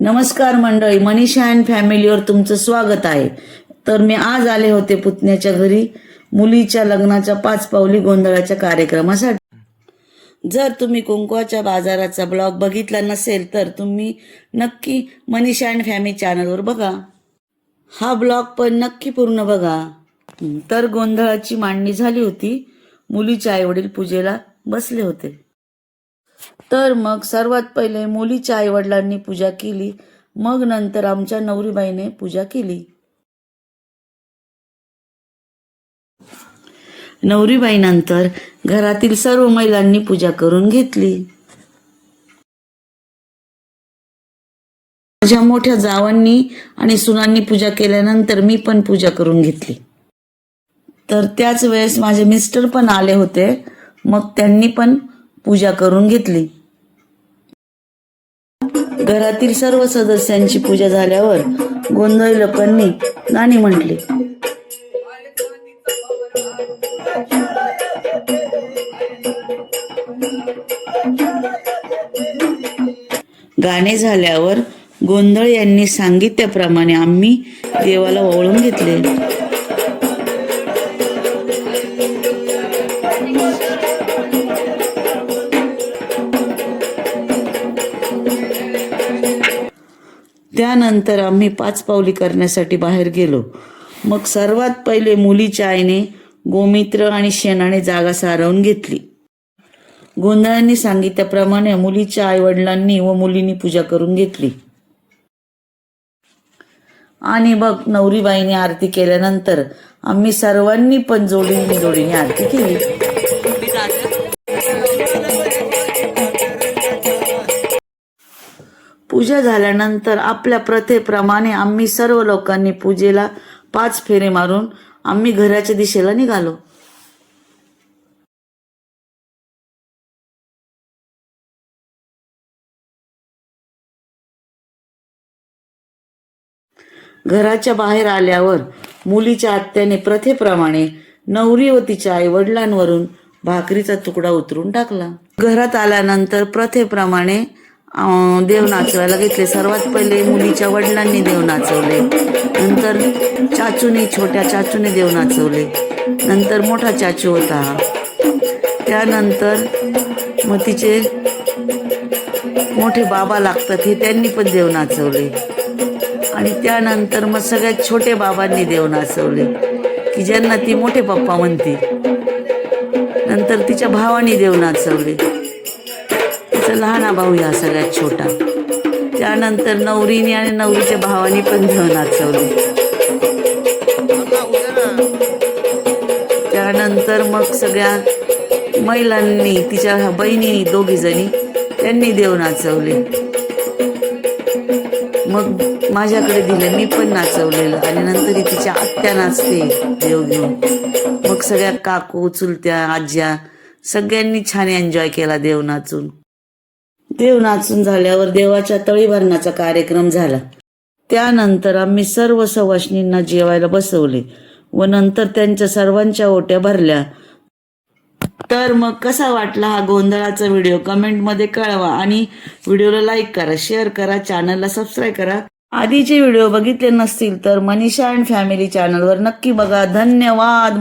नमस्कार मंडळी, मनीषा अँड फॅमिलीवर तुमचं स्वागत आहे। तर मी आज आले होते पुतण्याच्या घरी मुलीच्या लग्नाच्या 5 पावली गोंधळाच्या कार्यक्रमासाठी। जर तुम्ही कुंकवाच्या बाजाराचा ब्लॉग बघितला नसेल तर तुम्ही नक्की मनीषा अँड फॅमिली चॅनलवर बघा। हा ब्लॉग पण नक्की पूर्ण बघा। तर गोंधळाची मांडणी झाली होती, मुलीचे आईवडील पूजेला बसले होते। तर मग सर्वात पहिले मुलीच्या आईवडिलांनी पूजा केली, मग नंतर आमच्या नवरीबाईने पूजा केली। नवरीबाई नंतर घरातील सर्व महिलांनी पूजा करून घेतली। माझ्या मोठ्या जावांनी आणि सुनांनी पूजा केल्यानंतर मी पण पूजा करून घेतली। तर त्याच वेळेस माझे मिस्टर पण आले होते, मग त्यांनी पण पूजा करून घेतली। घरातील सर्व सदस्यांची पूजा झाल्यावर गोंधळी लोकांनी गाणी म्हटली। गाणे झाल्यावर गोंधळ यांनी सांगितल्याप्रमाणे आम्ही देवाला ओवाळून घेतले। त्यानंतर आम्ही 5 पावली करण्यासाठी बाहेर गेलो। मग सर्वात पहिले मुलीच्या आईने गोमित्र आणि शेणाने जागा सारवून घेतली। गोंधळांनी सांगितल्याप्रमाणे मुलीच्या आईवडिलांनी व मुलींनी पूजा करून घेतली। आणि मग नवरीबाईने आरती केल्यानंतर आम्ही सर्वांनी पण जोडीने आरती केली। पूजा झाल्यानंतर आपल्या प्रथेप्रमाणे आम्ही सर्व लोकांनी पूजेला 5 फेरे मारून आम्ही घराच्या दिशेला निघालो। घराच्या बाहेर आल्यावर मुलीच्या आत्याने प्रथेप्रमाणे नवरी व तिच्या आई वडिलांवरून भाकरीचा तुकडा उतरून टाकला। घरात आल्यानंतर प्रथेप्रमाणे देव नाचवायला घेतले। सर्वात पहिले मुलीच्या वडिलांनी देव नाचवले, नंतर छोट्या चाचूने देव नाचवले, नंतर मोठा चाचू होता, त्यानंतर मग तिचे मोठे बाबा लागतात हे त्यांनी पण देव नाचवले, आणि त्यानंतर मग सगळ्यात छोटे बाबांनी देव नाचवले की ज्यांना ती मोठे पप्पा म्हणते। नंतर तिच्या भावानी देव नाचवले, तिचा लहाना भाऊ हा सगळ्यात छोटा। त्यानंतर नवरीने आणि नवरीच्या भावानी पण देव नाचवले। त्यानंतर मग सगळ्या महिलांनी, तिच्या बहिणी 2 जणी त्यांनी देव नाचवले। मग माझ्याकडे दिलं, मी पण नाचवलेलं, आणि नंतर तिच्या आत्या नाचते देव घेऊन। मग सगळ्या काकू, चुलत्या, आज्या सगळ्यांनी छान एन्जॉय केला देव नाचून। देव नाचून झाल्यावर देवाच्या तळीभरणाचा कार्यक्रम झाला। त्यानंतर आम्ही सर्व सवाष्णींना जेवायला बसवले व नंतर त्यांच्या सर्वांच्या ओट्या भरल्या। तर मग कसा वाटला हा गोंधळाचा व्हिडिओ कमेंटमध्ये कळवा, आणि व्हिडिओला लाईक करा, शेअर करा, चॅनलला सबस्क्राईब करा। आधीचे व्हिडिओ बघितले नसतील तर मनीषा अँड फॅमिली चॅनलवर नक्की बघा। धन्यवाद।